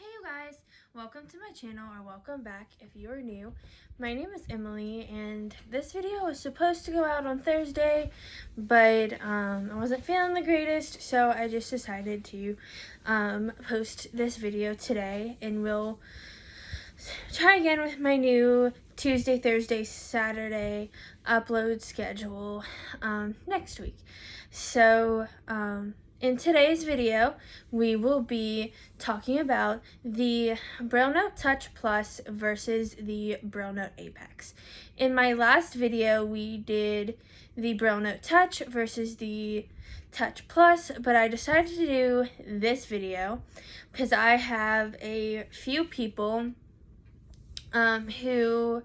Hey you guys, welcome to my channel, or welcome back if you are new. My name is Emily, and this video was supposed to go out on Thursday, but I wasn't feeling the greatest, so I just decided to post this video today, and we'll try again with my new Tuesday, Thursday, Saturday upload schedule next week. So in today's video, we will be talking about the BrailleNote Touch Plus versus the BrailleNote Apex. In my last video, we did the BrailleNote Touch versus the Touch Plus, but I decided to do this video because I have a few people who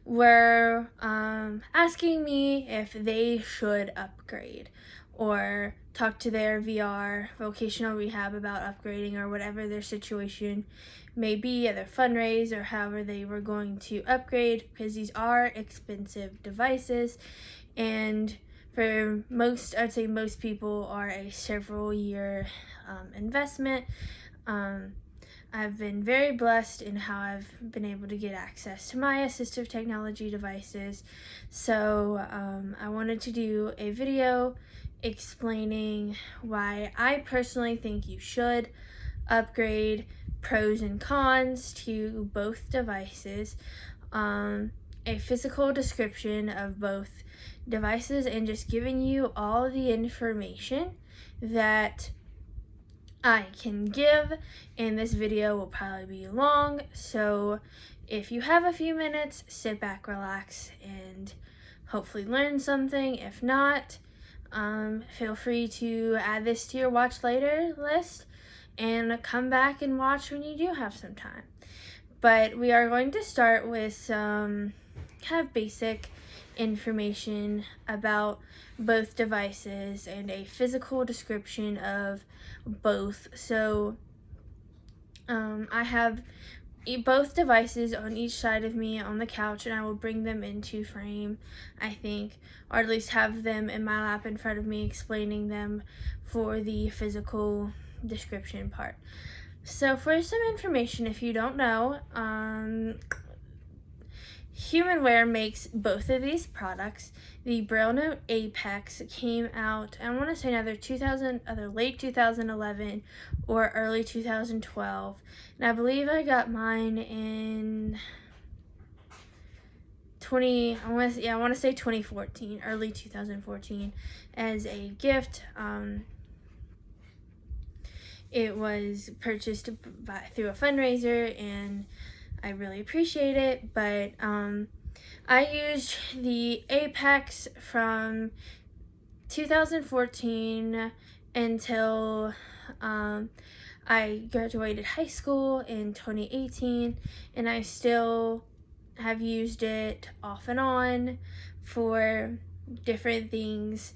were asking me if they should upgrade or talk to their VR vocational rehab about upgrading or whatever their situation may be, either fundraise or however they were going to upgrade, because these are expensive devices, and for most, I'd say most people, are a several year investment. I've been very blessed in how I've been able to get access to my assistive technology devices. So I wanted to do a video explaining why I personally think you should upgrade, pros and cons to both devices, a physical description of both devices, and just giving you all the information that I can give. And this video will probably be long, so if you have a few minutes, sit back, relax, and hopefully learn something. If not, feel free to add this to your watch later list and come back and watch when you do have some time. But we are going to start with some kind of basic information about both devices and a physical description of both. So I have both devices on each side of me on the couch, and I will bring them into frame, I think, or at least have them in my lap in front of me, explaining them for the physical description part. So for some information, if you don't know, Humanware makes both of these products. The BrailleNote Apex came out, I want to say either late 2011 or early 2012, and I believe I got mine in I want to say 2014, early 2014, as a gift. It was purchased through a fundraiser, and I really appreciate it. But I used the Apex from 2014 until I graduated high school in 2018, and I still have used it off and on for different things.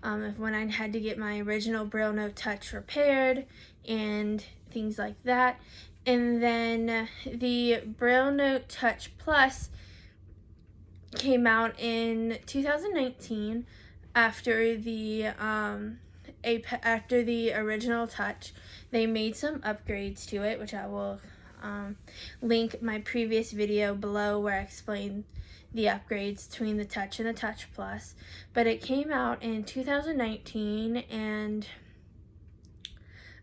When I had to get my original BrailleNote Touch repaired and things like that. And then the BrailleNote Touch Plus came out in 2019 after the original Touch. They made some upgrades to it, which I will link my previous video below, where I explain the upgrades between the Touch and the Touch Plus. But it came out in 2019, and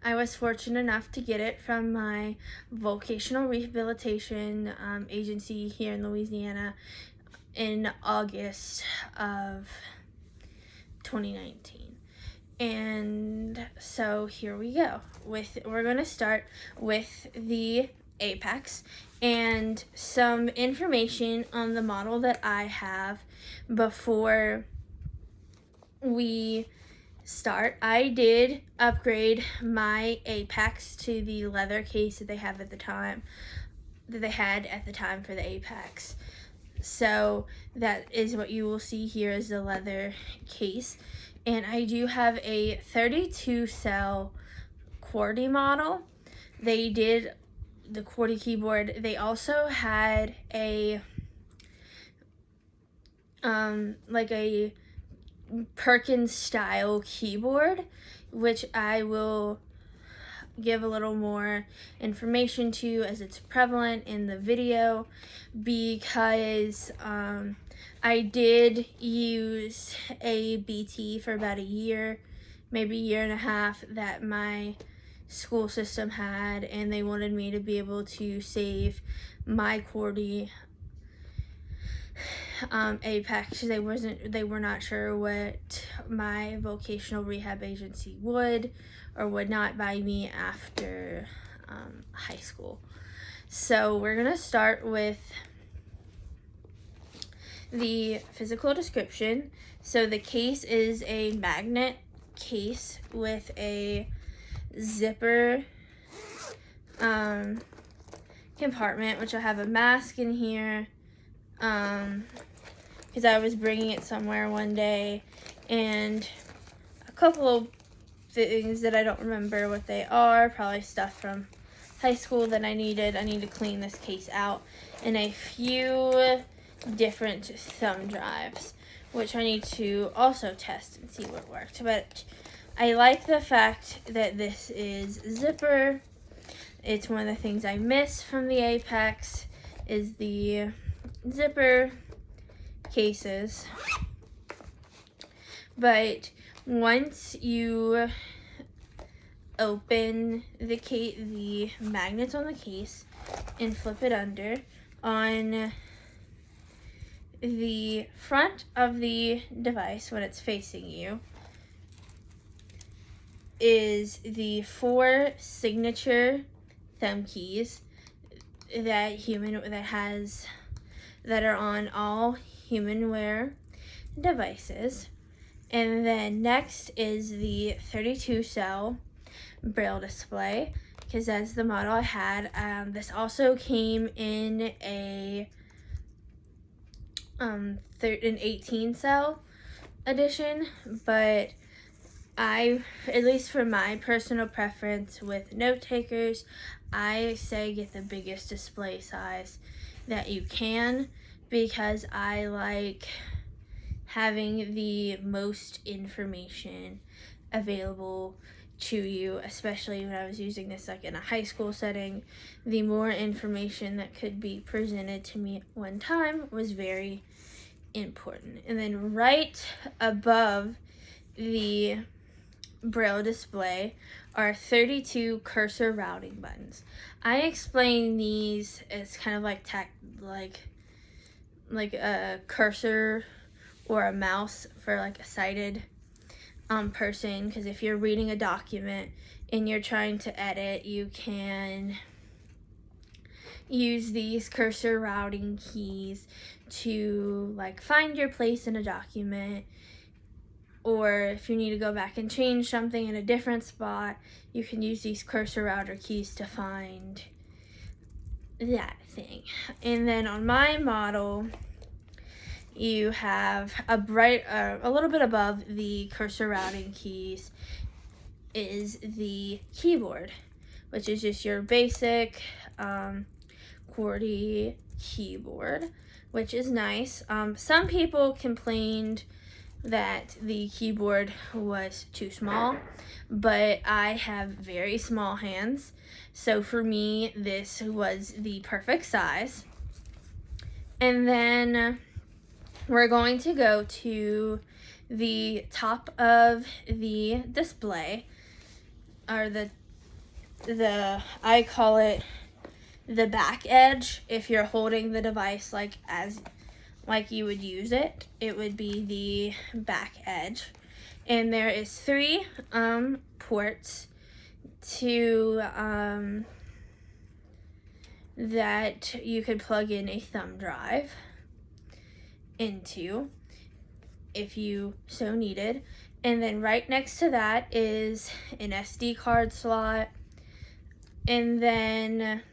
I was fortunate enough to get it from my vocational rehabilitation agency here in Louisiana in August of 2019. And so here we go. We're going to start with the Apex and some information on the model that I have before we start. I did upgrade my Apex to the leather case that they had at the time for the Apex. So that is what you will see here, is the leather case. And I do have a 32 cell QWERTY model. They did the QWERTY keyboard. They also had a like a Perkins style keyboard, which I will give a little more information to, as it's prevalent in the video, because I did use a BT for about a year, maybe a year and a half, that my school system had, and they wanted me to be able to save my QWERTY Apex. They were not sure what my vocational rehab agency would or would not buy me after high school. So we're gonna start with the physical description. So the case is a magnet case with a zipper compartment, which I have a mask in here because I was bringing it somewhere one day, and a couple of things that I don't remember what they are, probably stuff from high school that I need to clean this case out, and a few different thumb drives, which I need to also test and see what worked. But I like the fact that this is zipper. It's one of the things I miss from the Apex is the zipper cases. But once you open the magnets on the case and flip it under, on the front of the device when it's facing you is the 4 signature thumb keys that are on all humanware devices. And then next is the 32 cell braille display, because that's the model I had. This also came in an 18 cell edition, but at least for my personal preference with note takers, I say get the biggest display size that you can, because I like having the most information available to you, especially when I was using this like in a high school setting. The more information that could be presented to me at one time was very important. And then right above the braille display are 32 cursor routing buttons. I explain these as kind of like a cursor or a mouse for like a sighted person, because if you're reading a document and you're trying to edit, you can use these cursor routing keys to like find your place in a document, or if you need to go back and change something in a different spot, you can use these cursor router keys to find that thing. And then on my model, you have a little bit above the cursor routing keys is the keyboard, which is just your basic QWERTY keyboard, which is nice. Some people complained that the keyboard was too small, but I have very small hands, so for me this was the perfect size. And then we're going to go to the top of the display, or I call it the back edge. If you're holding the device like you would use it, it would be the back edge. And there is 3 ports to that you could plug in a thumb drive into if you so needed. And then right next to that is an SD card slot, and then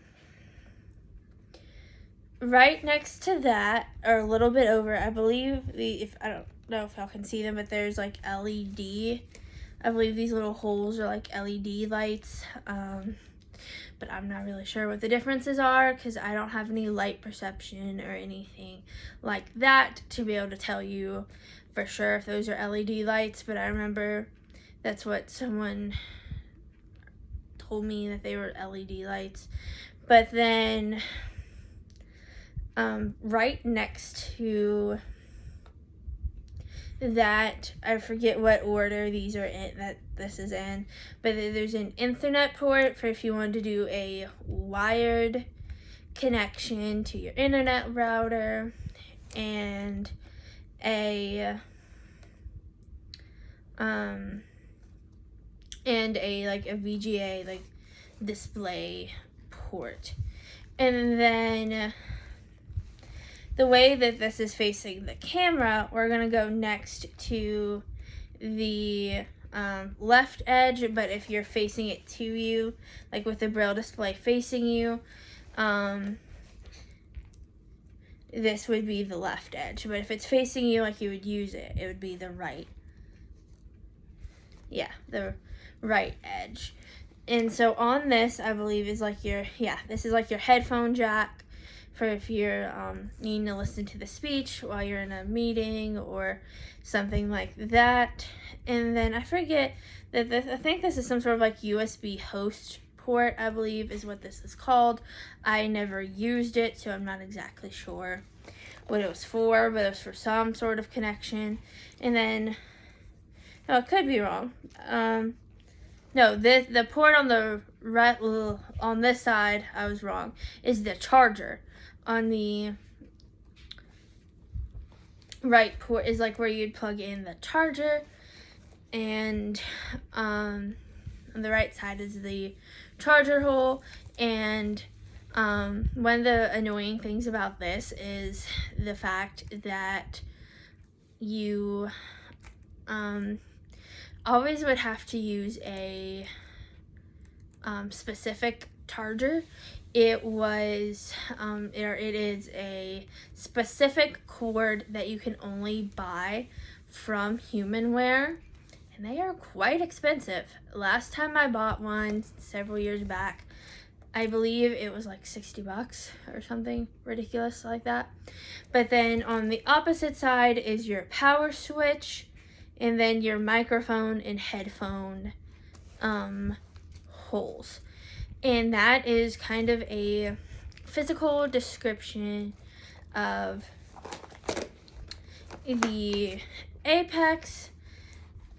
right next to that, or a little bit over, I believe I don't know if y'all can see them, but there's like LED. I believe these little holes are like LED lights, but I'm not really sure what the differences are because I don't have any light perception or anything like that to be able to tell you for sure if those are LED lights. But I remember that's what someone told me that they were LED lights. But then right next to that, I forget what order these are in, that this is in, but there's an Ethernet port for if you want to do a wired connection to your internet router, and a like a VGA like display port. And then the way that this is facing the camera, we're gonna go next to the left edge, but if you're facing it to you, like with the braille display facing you, this would be the left edge. But if it's facing you like you would use it, it would be the right. Yeah, the right edge. And so on this, I believe is like your, this is like your headphone jack for if you're needing to listen to the speech while you're in a meeting or something like that. And then I forget that I think this is some sort of like USB host port, I believe is what this is called. I never used it, so I'm not exactly sure what it was for, but it was for some sort of connection. And then, no, it could be wrong. No, the port on the right, on this side, I was wrong, is the charger. On the right port is like where you'd plug in the charger, and on the right side is the charger hole. And one of the annoying things about this is the fact that you always would have to use a specific charger. It was, it is a specific cord that you can only buy from Humanware, and they are quite expensive. Last time I bought one several years back, I believe it was like $60 or something ridiculous like that. But then on the opposite side is your power switch, and then your microphone and headphone holes. And that is kind of a physical description of the Apex,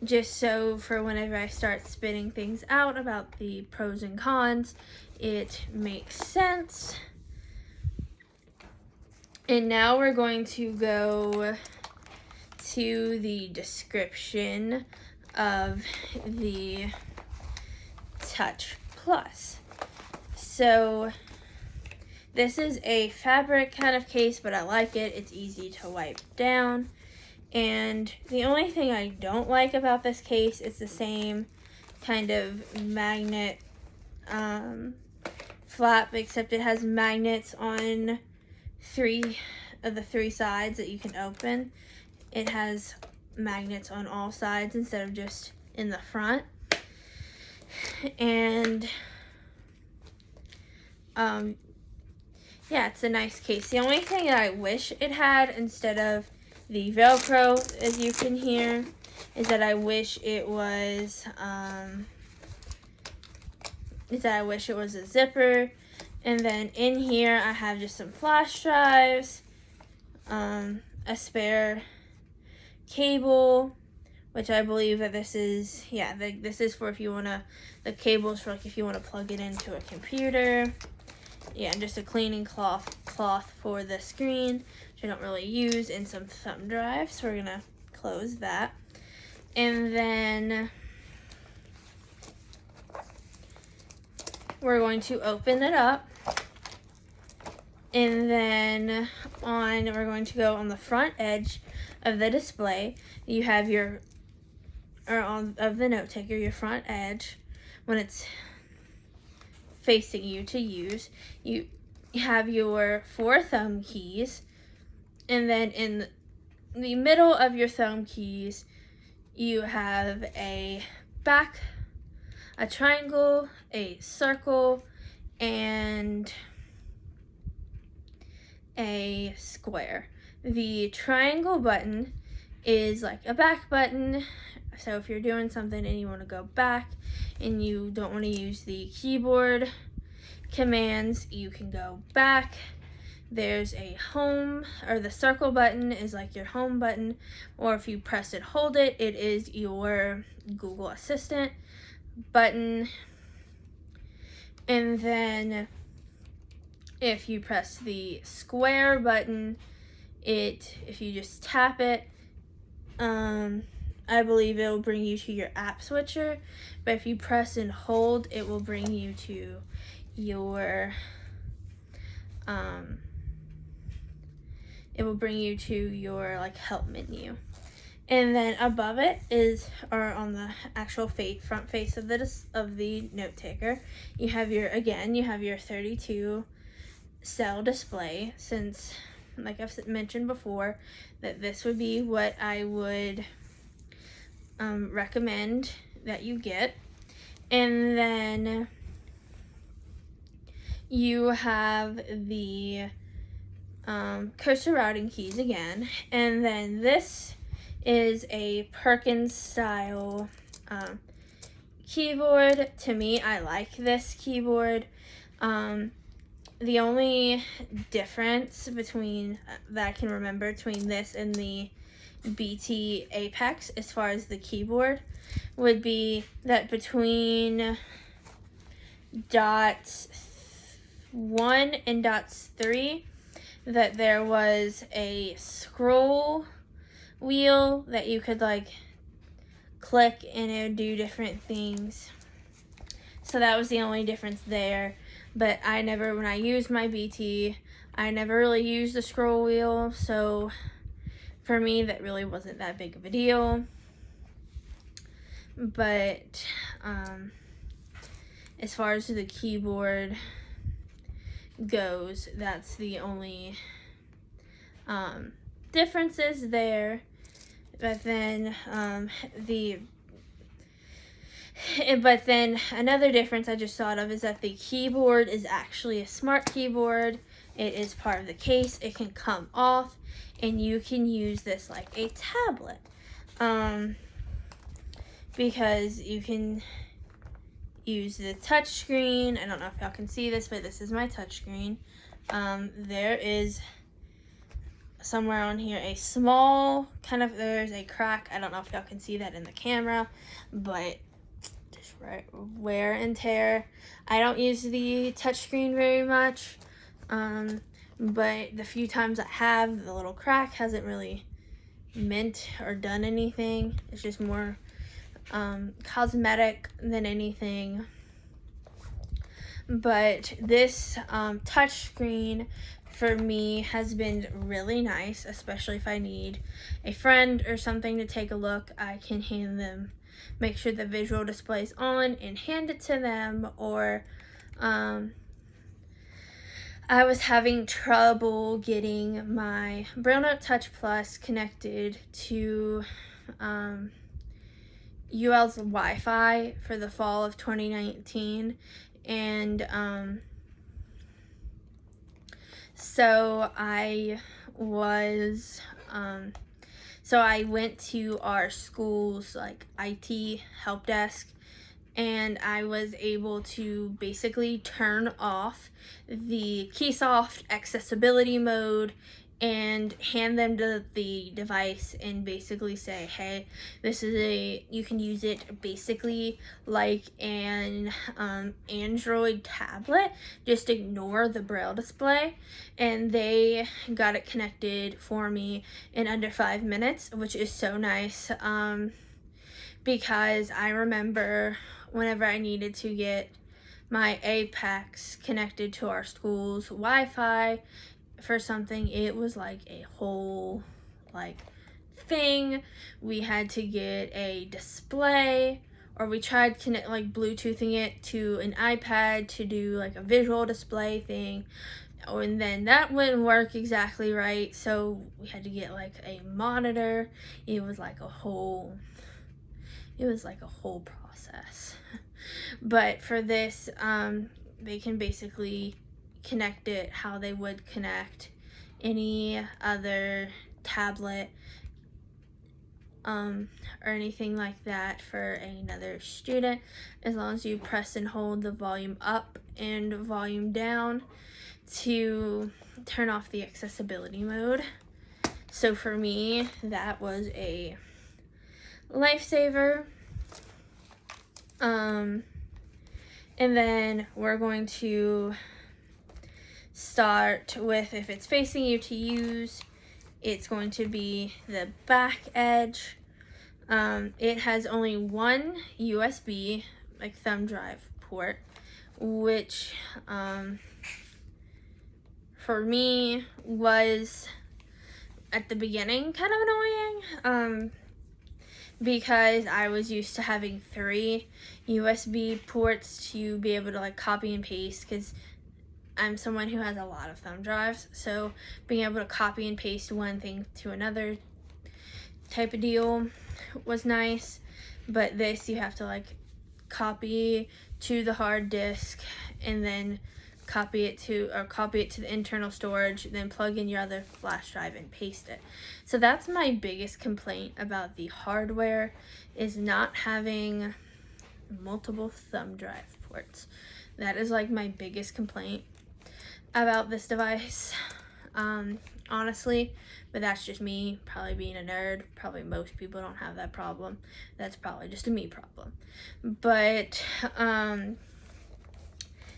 just so for whenever I start spitting things out about the pros and cons, it makes sense. And now we're going to go to the description of the Touch Plus. So this is a fabric kind of case, but I like it. It's easy to wipe down. And the only thing I don't like about this case is the same kind of magnet flap, except it has magnets on 3 of the 3 sides that you can open. It has magnets on all sides instead of just in the front. And yeah, it's a nice case. The only thing that I wish it had instead of the Velcro, as you can hear, is that I wish it was a zipper. And then in here I have just some flash drives, a spare cable, which I believe that this is, this is for if you want to, the cable's for like if you want to plug it into a computer. Yeah, and just a cleaning cloth for the screen, which I don't really use, and some thumb drives. So we're going to close that. And then we're going to open it up. And then we're going to go on the front edge of the display. You have of the note taker, your front edge, when it's facing you to use, you have your 4 thumb keys, and then in the middle of your thumb keys you have a triangle, a circle, and a square. The triangle button is like a back button, So if you're doing something and you want to go back and you don't want to use the keyboard commands, you can go back. There's a home, or the circle button is like your home button, or if you press and hold it, it is your Google Assistant button. And then if you press the square button, if you just tap it, I believe it will bring you to your app switcher, but if you press and hold, it will bring you to your like help menu. And then above it or on the actual front face of the note taker, you have your 32 cell display, since, like I've mentioned before, that this would be what I would recommend that you get. And then you have the cursor routing keys again, and then this is a Perkins style keyboard. To me, I like this keyboard. The only difference between that I can remember between this and the BT Apex as far as the keyboard would be that between dots 1 and dots 3 that there was a scroll wheel that you could like click and it would do different things. So that was the only difference there. But when I used my BT, I never really used the scroll wheel, so for me that really wasn't that big of a deal. But as far as the keyboard goes, that's the only differences there. But then another difference I just thought of is that the keyboard is actually a smart keyboard. It is part of the case. It can come off, and you can use this like a tablet, because you can use the touch screen. I don't know if y'all can see this, but this is my touch screen. There is somewhere on here a small there's a crack. I don't know if y'all can see that in the camera, but just right wear and tear. I don't use the touchscreen very much, but the few times I have, the little crack hasn't really meant or done anything. It's just more cosmetic than anything. But this touchscreen for me has been really nice, especially if I need a friend or something to take a look. I can hand them, make sure the visual display's on and hand it to them. Or I was having trouble getting my BrailleNote Touch Plus connected to UL's Wi-Fi for the fall of 2019, and so I went to our school's like IT help desk, and I was able to basically turn off the Keysoft accessibility mode and hand them the device and basically say, hey, you can use it basically like an Android tablet, just ignore the braille display. And they got it connected for me in under 5 minutes, which is so nice, because I remember whenever I needed to get my Apex connected to our school's Wi-Fi for something, it was like a whole thing. We had to get a display, or we tried Bluetoothing it to an iPad to do like a visual display thing, and then that wouldn't work exactly right, so we had to get like a monitor. It was like a whole process. But for this, they can basically connect it how they would connect any other tablet or anything like that for another student, as long as you press and hold the volume up and volume down to turn off the accessibility mode. So for me, that was a lifesaver. And then we're going to start with, if it's facing you to use, it's going to be the back edge. It has only one USB, like thumb drive port, which for me was at the beginning kind of annoying, because I was used to having 3 USB ports to be able to like copy and paste, because I'm someone who has a lot of thumb drives, so being able to copy and paste one thing to another type of deal was nice. But this, you have to like copy to the hard disk and then copy it to the internal storage, then plug in your other flash drive and paste it. So that's my biggest complaint about the hardware, is not having multiple thumb drive ports. That is like my biggest complaint about this device, honestly. But that's just me, probably being a nerd. Probably most people don't have that problem. That's probably just a me problem. But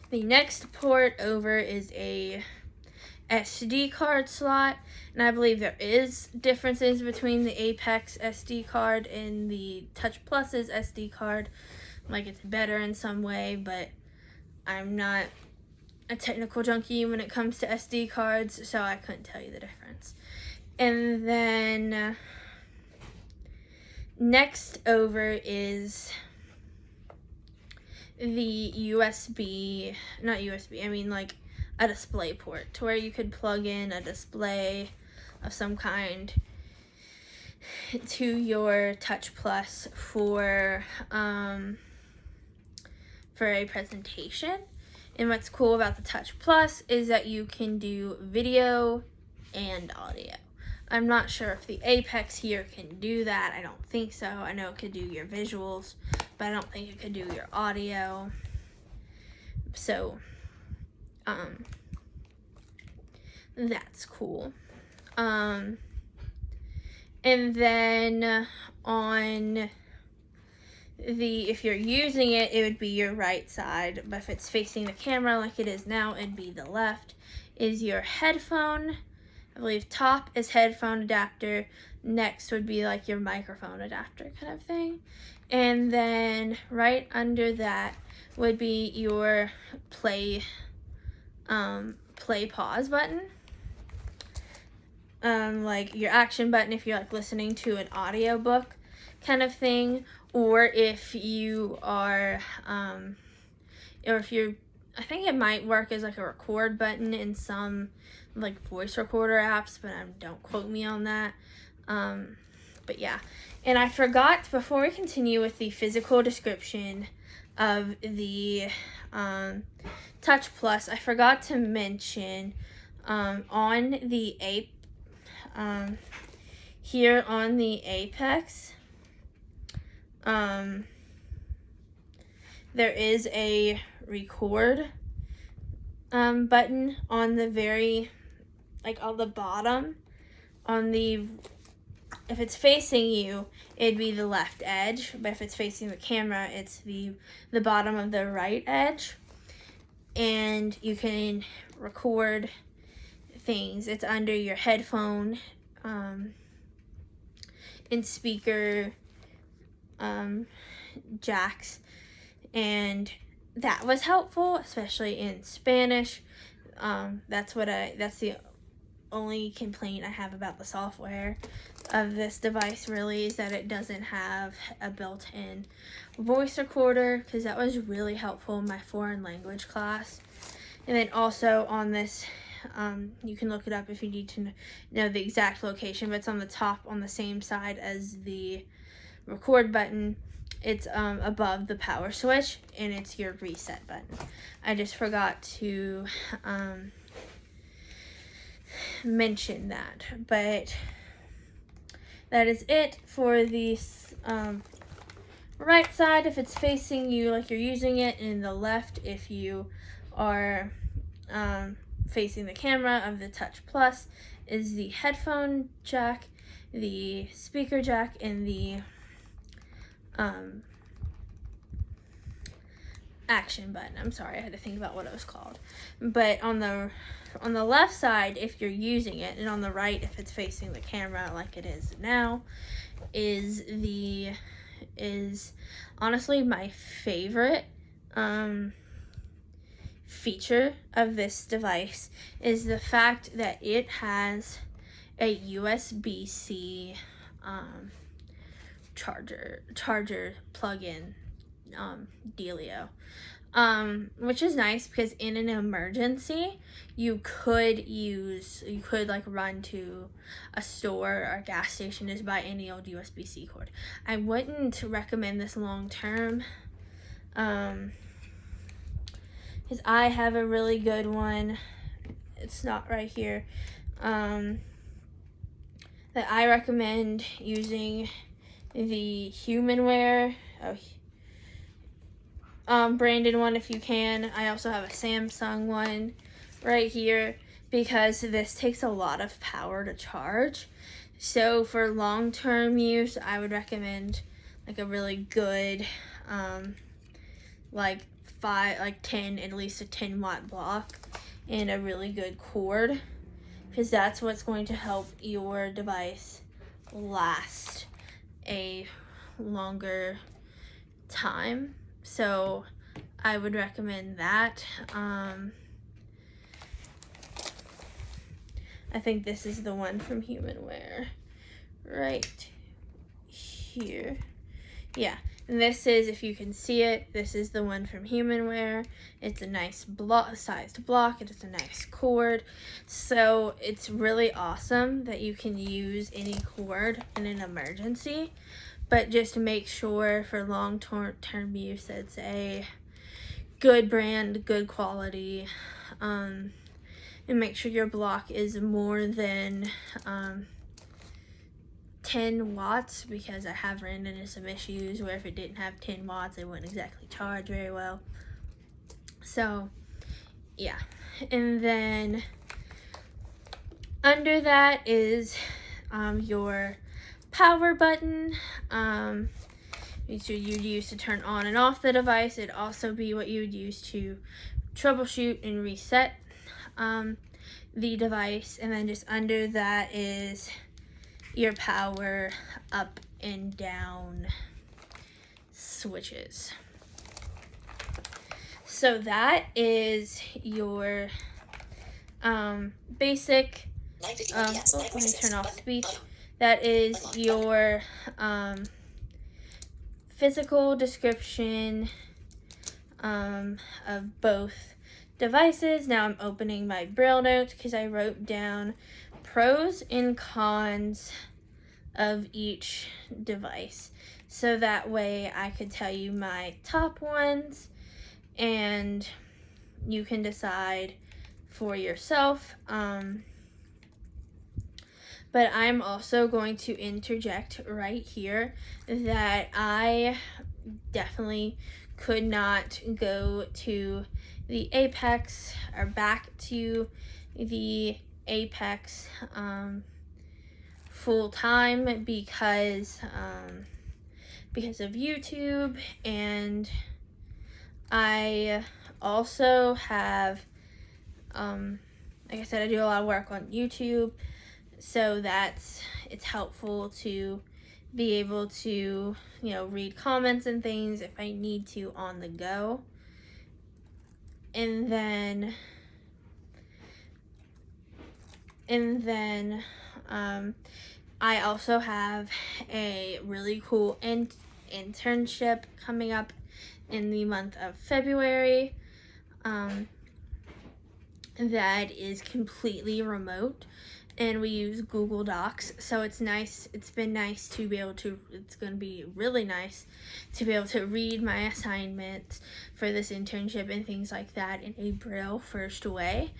the next port over is a SD card slot, and I believe there is differences between the Apex SD card and the Touch Plus's SD card. Like, it's better in some way, but I'm not a technical junkie when it comes to SD cards, so I couldn't tell you the difference. And then next over is the like a display port, to where you could plug in a display of some kind to your Touch Plus for a presentation. And what's cool about the Touch Plus is that you can do video and audio. I'm not sure if the Apex here can do that. I don't think so. I know it could do your visuals, but I don't think it could do your audio. So, that's cool. And then on if you're using it, it would be your right side, but if it's facing the camera like it is now, it'd be the left, is your headphone. I believe top is headphone adapter, next would be like your microphone adapter kind of thing, and then right under that would be your play pause button, like your action button if you're like listening to an audio book kind of thing, or if you are or if you're, I think it might work as like a record button in some like voice recorder apps, but don't quote me on that. But yeah, and I forgot, before we continue with the physical description of the Touch Plus, I forgot to mention on the here on the Apex, there is a record button on the very, like on the bottom, if it's facing you, it'd be the left edge, but if it's facing the camera, it's the bottom of the right edge, and you can record things. It's under your headphone and speaker jacks, and that was helpful, especially in Spanish. That's the only complaint I have about the software of this device, really, is that it doesn't have a built-in voice recorder, because that was really helpful in my foreign language class. And then also on this, you can look it up if you need to know the exact location, but it's on the top on the same side as the record button. It's above the power switch, and it's your reset button. I just forgot to mention that, but that is it for the right side if it's facing you like you're using it, and the left if you are facing the camera of the Touch Plus is the headphone jack, the speaker jack, and the action button. I'm sorry, I had to think about what it was called. But on the left side if you're using it, and on the right if it's facing the camera like it is now, is honestly my favorite feature of this device is the fact that it has a USB-C charger plug-in dealio, which is nice because in an emergency you could like run to a store or a gas station to buy any old USB-C cord. I wouldn't recommend this long term because I have a really good one. It's not right here. That I recommend using the Humanware branded one if you can. I also have a Samsung one right here because this takes a lot of power to charge. So for long-term use, I would recommend like a really good at least a 10-watt block and a really good cord, because that's what's going to help your device last a longer time. So I would recommend that. I think this is the one from Humanware right here. Yeah, and this is, if you can see it, this is the one from Humanware. It's a nice sized block. It is a nice cord. So it's really awesome that you can use any cord in an emergency, but just make sure for long-term use it's a good brand, good quality, and make sure your block is more than 10 watts, because I have ran into some issues where if it didn't have 10 watts, it wouldn't exactly charge very well. So, yeah. And then under that is your power button. Which you'd use to turn on and off the device. It'd also be what you would use to troubleshoot and reset the device. And then just under that is your power up and down switches. So that is your basic, let me turn off speech. That is your physical description of both devices. Now I'm opening my BrailleNote because I wrote down pros and cons of each device, so that way I could tell you my top ones and you can decide for yourself. But I'm also going to interject right here that I definitely could not go to the Apex or back to the Apex full time because of YouTube, and I also have like I said, I do a lot of work on YouTube, so it's helpful to be able to, read comments and things if I need to on the go. And then I also have a really cool internship coming up in the month of February that is completely remote, and we use Google Docs. So it's nice. It's been nice to be able to, it's going to be really nice to be able to read my assignments for this internship and things like that in a Braille first way.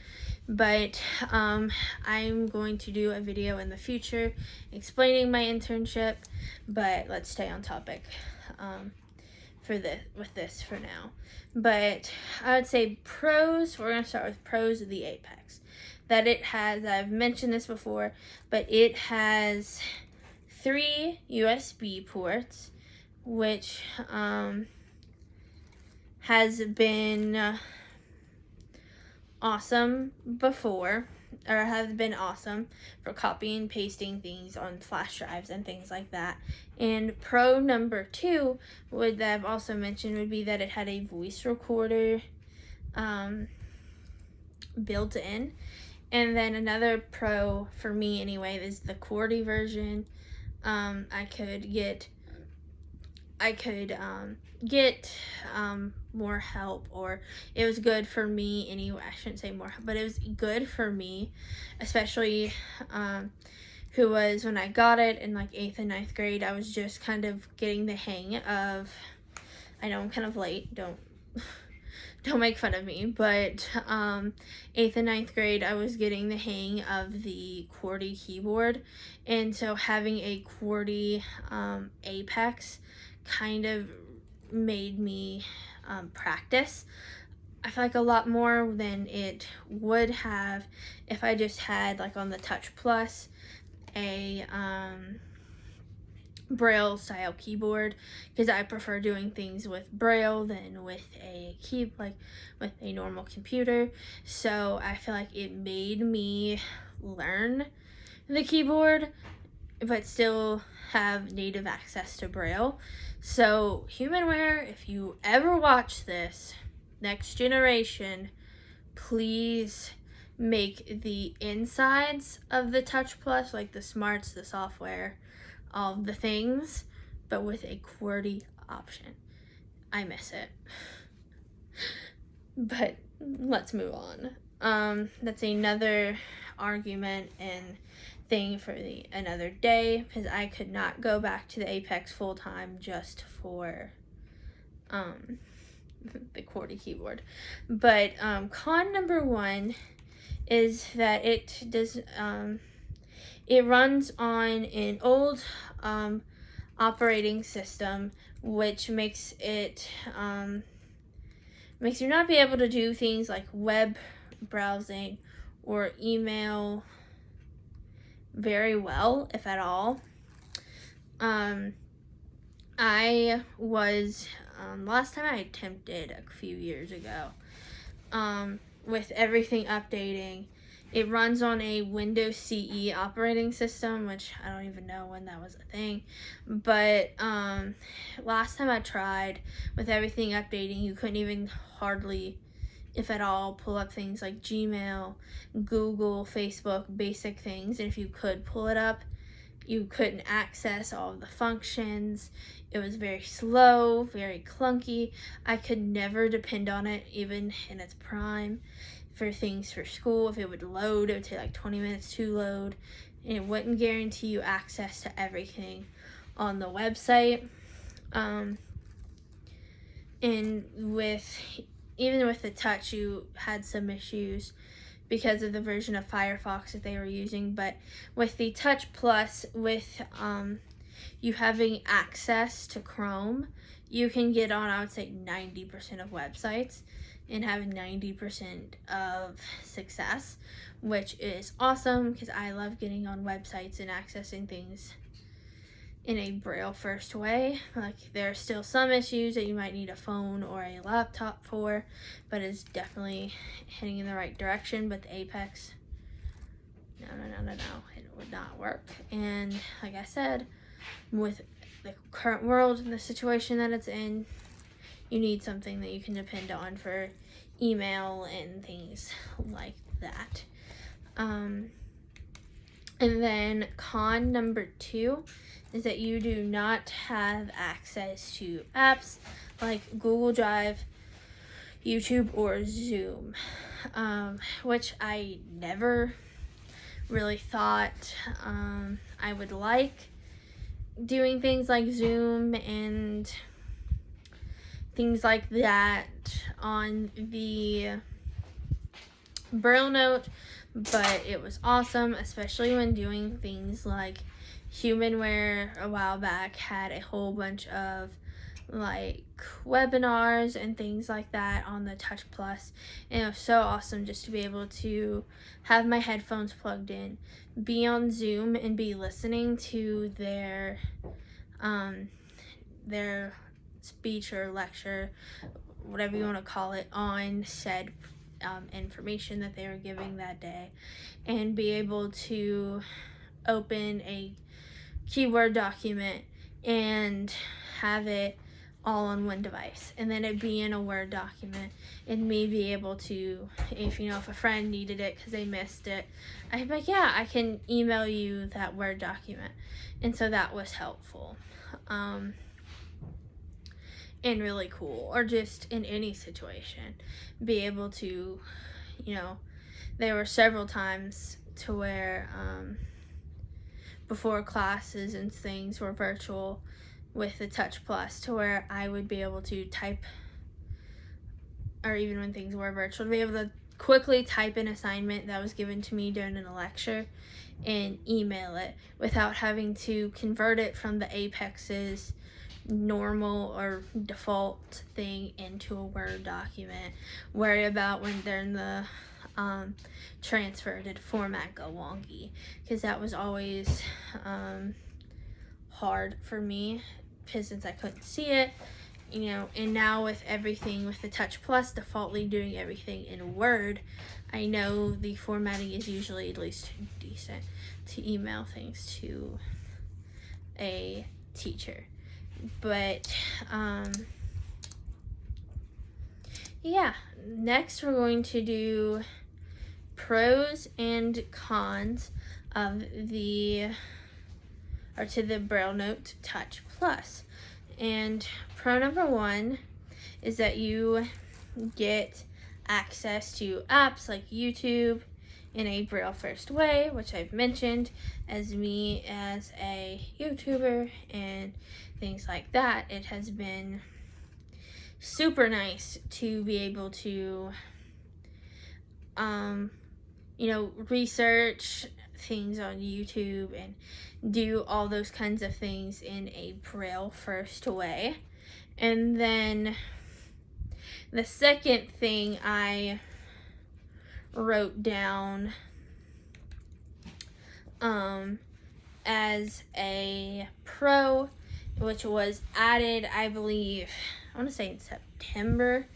But I'm going to do a video in the future explaining my internship, but let's stay on topic with this for now. But I would say pros, we're going to start with pros of the Apex. That it has, I've mentioned this before, but it has 3 USB ports, which has been awesome before, or have been awesome for copying and pasting things on flash drives and things like that. And pro number 2 that I've also mentioned would be that it had a voice recorder built in. And then another pro for me anyway is the QWERTY version. I could get more help, or it was good for me anyway. I shouldn't say more, but it was good for me, especially who was, when I got it in like 8th and 9th grade, I was just kind of getting the hang of, I know I'm kind of late, don't make fun of me, but 8th and 9th grade, I was getting the hang of the QWERTY keyboard, and so having a QWERTY Apex kind of made me practice, I feel like, a lot more than it would have if I just had, like on the Touch Plus, a Braille style keyboard, because I prefer doing things with Braille than with a with a normal computer. So I feel like it made me learn the keyboard but still have native access to Braille. So Humanware, if you ever watch this, next generation, please make the insides of the Touch Plus, like the smarts, the software, all the things, but with a QWERTY option. I miss it. But let's move on. That's another argument and thing for another day, because I could not go back to the Apex full time just for the QWERTY keyboard. But con number 1 is that it does it runs on an old operating system, which makes it makes you not be able to do things like web browsing or email very well, if at all. I was last time I attempted a few years ago, with everything updating, it runs on a Windows CE operating system, which I don't even know when that was a thing. But last time I tried, with everything updating, you couldn't even hardly, if at all, pull up things like Gmail, Google, Facebook, basic things. And if you could pull it up, you couldn't access all of the functions. It was very slow, very clunky. I could never depend on it, even in its prime, for things for school. If it would load, it would take like 20 minutes to load, and it wouldn't guarantee you access to everything on the website. And even with the Touch, you had some issues because of the version of Firefox that they were using. But with the Touch Plus, with you having access to Chrome, you can get on, I would say, 90% of websites and have 90% of success, which is awesome, because I love getting on websites and accessing things in a Braille first way. Like, there are still some issues that you might need a phone or a laptop for, but it's definitely heading in the right direction. But the Apex, no, it would not work. And like I said, with the current world and the situation that it's in, you need something that you can depend on for email and things like that. And then con number 2 is that you do not have access to apps like Google Drive, YouTube, or Zoom, which I never really thought I would like doing things like Zoom and things like that on the BrailleNote, but it was awesome, especially when doing things like Humanware a while back had a whole bunch of like webinars and things like that on the Touch Plus, and it was so awesome just to be able to have my headphones plugged in, be on Zoom, and be listening to their speech or lecture, whatever you want to call it, on said information that they were giving that day, and be able to open a keyword document and have it all on one device, and then it be in a Word document, and me be able to, if a friend needed it because they missed it, I'd be like, yeah, I can email you that Word document. And so that was helpful and really cool. Or just in any situation, be able to, there were several times to where before classes and things were virtual with the Touch Plus, to where I would be able to type, or even when things were virtual, to be able to quickly type an assignment that was given to me during a lecture and email it without having to convert it from the Apex's normal or default thing into a Word document, worry about when they're in the transfer, did format go wonky, because that was always hard for me, because since I couldn't see it, and now with everything with the Touch Plus defaultly doing everything in Word, I know the formatting is usually at least decent to email things to a teacher. But yeah, next we're going to do pros and cons of the BrailleNote Touch Plus. And pro number one is that you get access to apps like YouTube in a Braille first way, which I've mentioned as me as a YouTuber and things like that. It has been super nice to be able to research things on YouTube and do all those kinds of things in a Braille first way. And then the second thing I wrote down as a pro, which was added, I believe, I want to say in September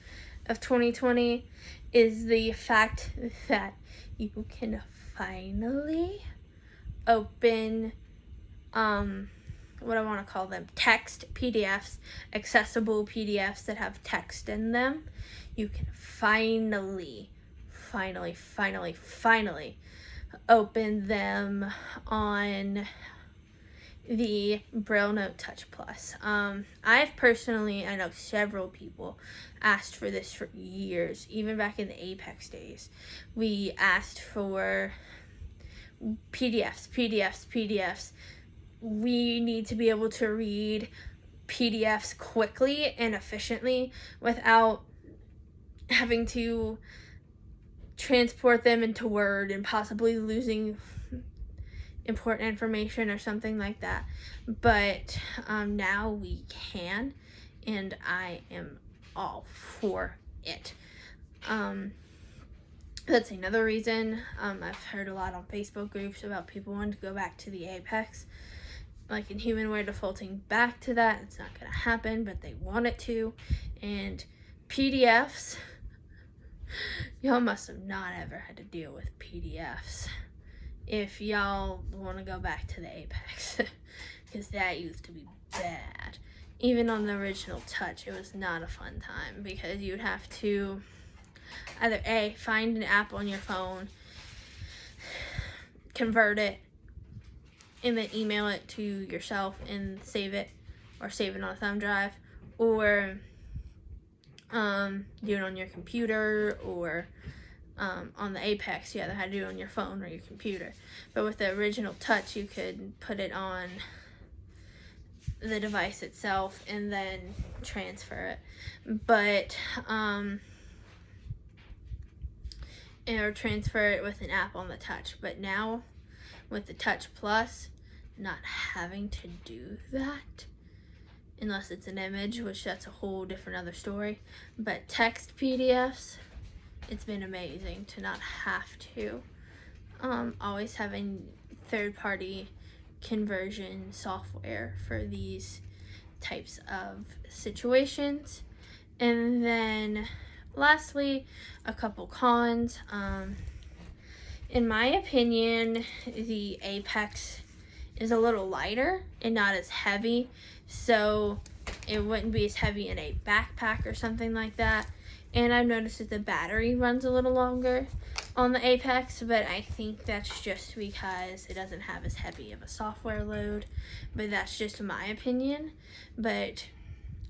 of 2020, is the fact that you can finally open what I want to call them, text PDFs, accessible PDFs that have text in them. You can finally open them on the BrailleNote Touch Plus. I've personally, I know several people asked for this for years, even back in the Apex days. We asked for PDFs. We need to be able to read PDFs quickly and efficiently without having to transport them into Word and possibly losing important information or something like that. But now we can, and I am all for it. That's another reason. I've heard a lot on Facebook groups about people wanting to go back to the Apex, like in Humanware defaulting back to that. It's not going to happen, but they want it to. And PDFs, y'all must have not ever had to deal with PDFs if y'all want to go back to the Apex, because that used to be bad. Even on the original Touch, it was not a fun time, because you would have to either A, find an app on your phone, convert it, and then email it to yourself and save it, or save it on a thumb drive, or do it on your computer, or On the Apex, you either had to do it on your phone or your computer. But with the original touch, you could put it on the device itself and then transfer it. But, or transfer it with an app on the touch. But now, with the Touch Plus, not having to do that, unless it's an image, which that's a whole different other story. But text PDFs, it's been amazing to not have to. Always having third-party conversion software for these types of situations. And then lastly, a couple cons. In my opinion, the Apex is a little lighter and not as heavy, so it wouldn't be as heavy in a backpack or something like that. And I've noticed that the battery runs a little longer on the Apex, but I think that's just because it doesn't have as heavy of a software load. But that's just my opinion. But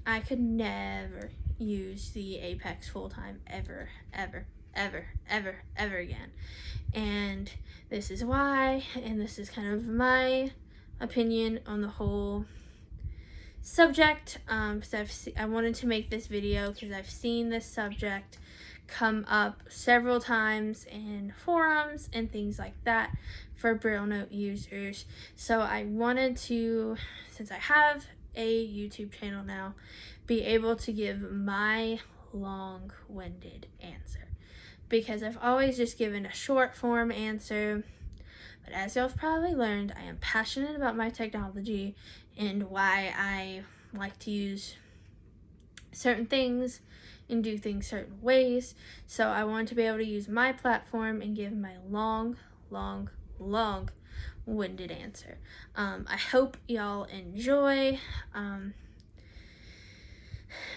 I could never use the Apex full-time ever again. And this is why, and this is kind of my opinion on the whole subject, because I wanted to make this video because I've seen this subject come up several times in forums and things like that for BrailleNote users. So I wanted to, since I have a YouTube channel now, be able to give my long-winded answer, because I've always just given a short form answer. But as y'all have probably learned, I am passionate about my technology and why I like to use certain things and do things certain ways. So I want to be able to use my platform and give my long-winded answer. I hope y'all enjoy.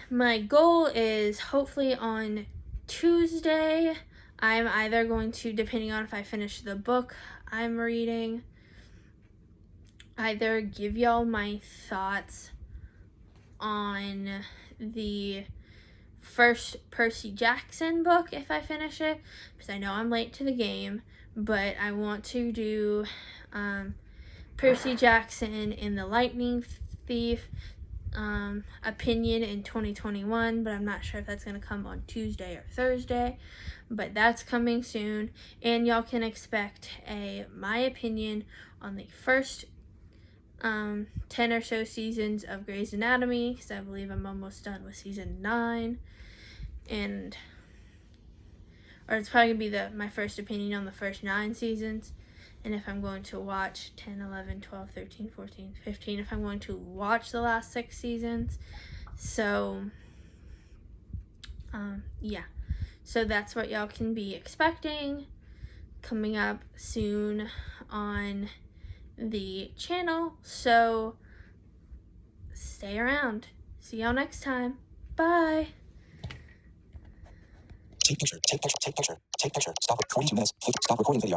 My goal is hopefully on Tuesday, I'm either going to, depending on if I finish the book I'm reading, either give y'all my thoughts on the first Percy Jackson book if I finish it, because I know I'm late to the game, but I want to do Percy Jackson and the Lightning Thief opinion in 2021, but I'm not sure if that's going to come on Tuesday or Thursday, but that's coming soon. And y'all can expect my opinion on the first 10 or so seasons of Grey's Anatomy, because I believe I'm almost done with season 9, or it's probably going to be my first opinion on the first 9 seasons. And if I'm going to watch 10, 11, 12, 13, 14, 15, if I'm going to watch the last 6 seasons. So, yeah. So that's what y'all can be expecting coming up soon on the channel. So, stay around. See y'all next time. Bye. Take picture, take picture, take picture, take picture. Stop it. 42 minutes. Stop recording video.